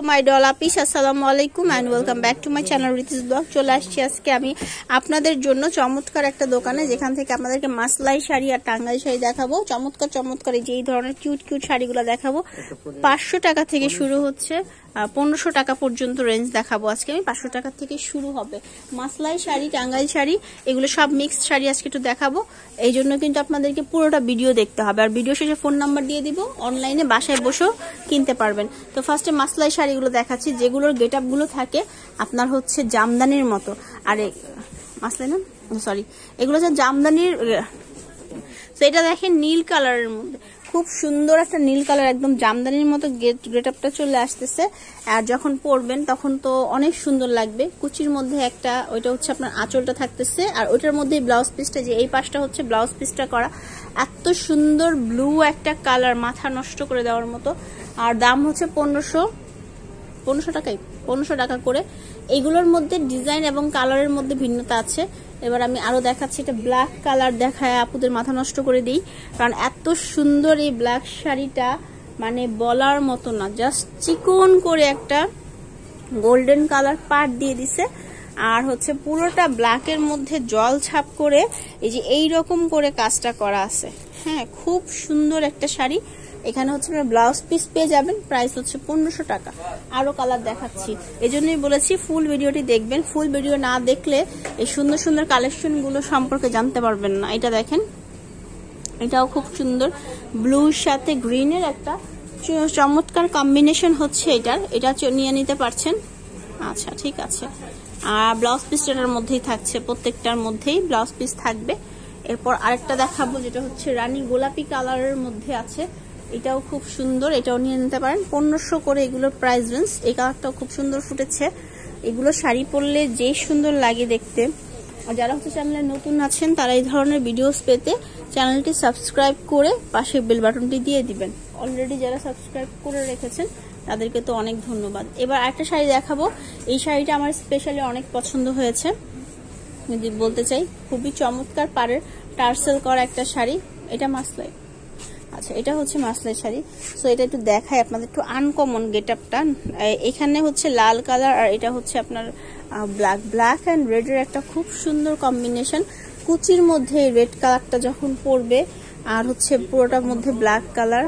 মাই doll আপিস, আসসালামু আলাইকুম and welcome back to my channel রিতিস blog. চলে আসছি আজকে আমি আপনাদের জন্য চমৎকার একটা দোকানে, যেখান থেকে আপনাদেরকে মাসলাই শাড়ি আর টাঙ্গাইল শাড়ি দেখাবো। চমৎকার চমৎকার এই ধরনের কিউট কিউট শাড়িগুলো দেখাবো। 500 টাকা থেকে শুরু হচ্ছে, 1500 টাকা পর্যন্ত রেঞ্জ দেখাবো আজকে আমি। 500 টাকা থেকে শুরু হবে মাসলাই শাড়ি, টাঙ্গাইল শাড়ি, এগুলো সব মিক্সড শাড়ি আজকে একটু দেখাবো। এই জন্য কিন্তু আপনাদেরকে পুরোটা ভিডিও দেখতে হবে, আর ভিডিও শেষে ফোন নাম্বার দিয়ে দিব, অনলাইনে বাসায় বসেও কিনতে পারবেন। তো ফার্স্টে মাসলাই শাড়িগুলো দেখাচ্ছি, যেগুলোর গেট আপ গুলো থাকে আপনার হচ্ছে জামদানির মতো। আর মাসলাই না, সরি, এগুলো হচ্ছে জামদানির। তো এটা দেখেন নীল কালারের মধ্যে, খুব সুন্দর একটা নীল কালার, একদম জামদানির মতো গেট আপটা চলে আসতেছে। আর যখন পরবেন তখন তো অনেক সুন্দর লাগবে। কুচির মধ্যে একটা, ওইটা হচ্ছে আপনার আঁচলটা থাকতেছে, আর ওইটার মধ্যে ব্লাউজ পিসটা, যে এই পাশটা হচ্ছে ব্লাউজ পিসটা করা। এত সুন্দর ব্লু একটা কালার, মাথা নষ্ট করে দেওয়ার মতো। আর দাম হচ্ছে 1500 টাকা করে। এইগুলোর মধ্যে ডিজাইন এবং কালারের মধ্যে ভিন্নতা আছে। এবার আমি আরো দেখাচ্ছি, এটা ব্ল্যাক কালার দেখায় আপুদের মাথা নষ্ট করে দিই, কারণ এত সুন্দর এই ব্ল্যাক শাড়িটা, মানে বলার মতো না। জাস্ট চিকন করে একটা গোল্ডেন কালার পাট দিয়ে দিছে, আর হচ্ছে পুরোটা ব্ল্যাকের মধ্যে জল ছাপ করে এই যে এইরকম করে কাজটা করা আছে। হ্যাঁ, খুব সুন্দর একটা শাড়ি। এখানে হচ্ছে ব্লাউজ পিস পেয়ে যাবেন, প্রাইস হচ্ছে 1500 টাকা। আরো কালার দেখাচ্ছি, এই জন্যই বলেছি ফুল ভিডিওটি দেখবেন। ফুল ভিডিও না দেখলে এই সুন্দর সুন্দর কালেকশন গুলো সম্পর্কে জানতে পারবেন না। এটা দেখেন, এটাও খুব সুন্দর, ব্লুর সাথে গ্রিনের একটা চমৎকার কম্বিনেশন হচ্ছে এটার। এটা নিয়ে নিতে পারছেন। আচ্ছা, ঠিক আছে। আর ব্লাউজ পিসটার মধ্যেই থাকছে, প্রত্যেকটার মধ্যেই ব্লাউজ পিস থাকবে। এরপর আরেকটা দেখাবো, যেটা হচ্ছে রানী গোলাপি কালারের মধ্যে আছে। এটাও খুব সুন্দর, এটাও নিয়ে নিতে পারেন। 1500 করে এগুলোর প্রাইস রেঞ্জ। এই কালারটাও খুব সুন্দর ফুটেছে। এগুলো শাড়ি পরলে যেই সুন্দর লাগে দেখতে। আর যারা হচ্ছে চ্যানেলে নতুন আছেন, তারা এই ধরনের ভিডিওস পেতে চ্যানেলটি সাবস্ক্রাইব করে পাশে বেল বাটনটি দিয়ে দিবেন। অলরেডি যারা সাবস্ক্রাইব করে রেখেছেন তাদেরকে তো অনেক ধন্যবাদ। এবার একটা শাড়ি দেখাবো। এই শাড়িটা আমার স্পেশালি অনেক পছন্দ হয়েছে, যদি বলতে চাই। খুবই চমৎকার পাড়ের টার্সেল করা একটা শাড়ি। এটা মাসলাই। আচ্ছা, এটা হচ্ছে মাসলাই শাড়ি। সো এটা একটু দেখাই আপনাদের, একটু আনকমন গেট আপটা। এখানে হচ্ছে লাল কালার, আর এটা হচ্ছে আপনার ব্ল্যাক অ্যান্ড রেড এর একটা খুব সুন্দর কম্বিনেশন। কুচির মধ্যে রেড কালারটা যখন পরবে, আর হচ্ছে পুরোটার মধ্যে ব্ল্যাক কালার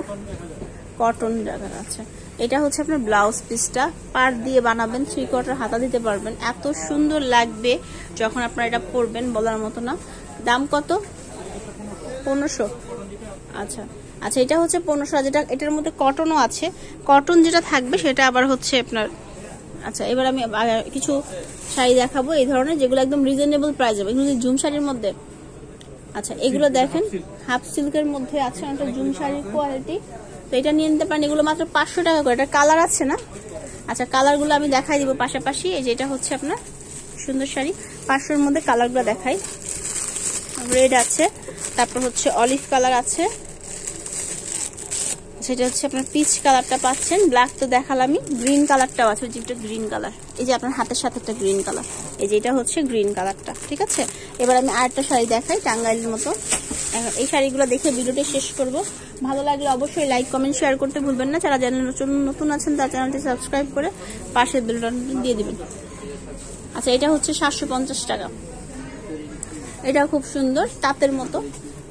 কটন জায়গা আছে। এটা হচ্ছে আপনার ব্লাউজ পিসটা, পাড় দিয়ে বানাবেন, 3/4 হাতা দিতে পারবেন। এত সুন্দর লাগবে যখন আপনারা এটা পরবেন, বলার মতো না। দাম কত? 1500। আচ্ছা আচ্ছা, এটা হচ্ছে 1500। যেটা এটার মধ্যে কটনও আছে, কটন যেটা থাকবে সেটা আবার হচ্ছে আপনার। আচ্ছা, এবার আমি কিছু শাড়ি দেখাবো এই ধরনের, যেগুলো একদম রিজনেবল প্রাইস হবে। এগুলো জুম শাড়ির মধ্যে। আচ্ছা, এগুলো দেখেন হাফ সিল্কের মধ্যে আছে, একটা জুম শাড়ির কোয়ালিটি। তো এটা নিয়ে নিতে পারেন। এগুলো মাত্র 500 টাকা করে। এটা কালার আছে না? আচ্ছা, কালারগুলো আমি দেখাই দিব পাশাপাশি। এই যে এটা হচ্ছে আপনার সুন্দর শাড়ি, 500-এর মধ্যে কালারগুলো দেখাই। রেড আছে, তারপর হচ্ছে অলিভ কালার আছে, সেটা হচ্ছে আপনার পিচ কালারটা পাচ্ছেন। ব্ল্যাক তো দেখালামই, গ্রিন কালারটাও আছে, যেটা গ্রিন কালার। এই যে আপনার হাতের সাথে একটা গ্রিন কালার, এই যে এটা হচ্ছে গ্রিন কালারটা। ঠিক আছে, এবার আমি আরেকটা শাড়ি দেখাই টাঙ্গাইলের মতো। এই শাড়িগুলো দেখে ভিডিওটি শেষ করব। ভালো লাগলে অবশ্যই লাইক কমেন্ট শেয়ার করতে ভুলবেন না। যারা চ্যানেল নতুন আছেন তার চ্যানেলটি সাবস্ক্রাইব করে পাশের বেল বাটনটি দিয়ে দিবেন। আচ্ছা, এটা হচ্ছে 750 টাকা। এটাও খুব সুন্দর, তাঁতের মতো।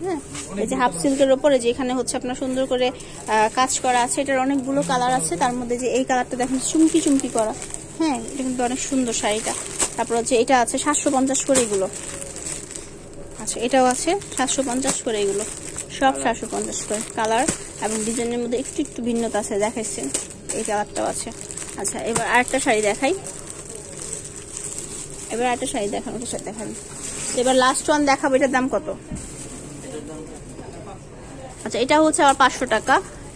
হ্যাঁ, এই যে হাফ সিল্কের ওপরে যে এখানে হচ্ছে আপনার সুন্দর করে কাজ করা আছে। এটার অনেকগুলো কালার আছে, তার মধ্যে যে এই কালারটা দেখেন চুমকি চুমকি করা। হ্যাঁ, এটা কিন্তু অনেক সুন্দর শাড়িটা। তারপর হচ্ছে এটা আছে 750 করে এগুলো। আচ্ছা, এটাও আছে 750 করে এগুলো, সব 750 করে। কালার এবং ডিজাইনের মধ্যে একটু একটু ভিন্নতা আছে, দেখাচ্ছেন। এই কালারটাও আছে। আচ্ছা, এবার আরেকটা শাড়ি দেখাই। দেখান। এবার লাস্ট ওয়ান দেখাবো। এটার দাম কত? আচ্ছা, এটা হচ্ছে আবার 500 টাকা।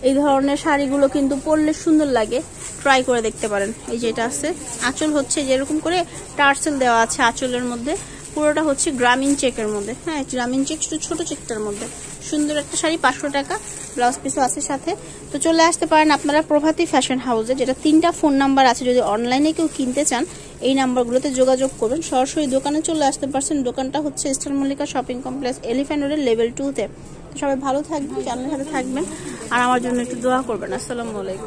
এই ধরনের শাড়িগুলো কিন্তু পরলে সুন্দর লাগে, ট্রাই করে দেখতে পারেন। এই যে এটা আছে, আঁচল হচ্ছে যেরকম করে টার্সেল দেওয়া আছে আঁচলের মধ্যে, পুরোটা হচ্ছে গ্রামীণ চেকের মধ্যে। হ্যাঁ, গ্রামীণ চেক, ছোট চেকটার মধ্যে সুন্দর একটা শাড়ি, 500 টাকা। ব্লাউজ পিসও আছে সাথে। তো চলে আসতে পারেন আপনারা প্রভাতী ফ্যাশন হাউসে, যেটা 3টা ফোন নাম্বার আছে। যদি অনলাইনে কেউ কিনতে চান এই নাম্বারগুলোতে যোগাযোগ করবেন। সরাসরি দোকানে চলে আসতে পারছেন। দোকানটা হচ্ছে star Mallika shopping complex, elephant রোডের লেভেল 2-তে। সবাই ভালো থাকবেন, চ্যানেলের সাথে থাকবেন, আর আমার জন্য একটু দোয়া করবেন। আসসালামু আলাইকুম।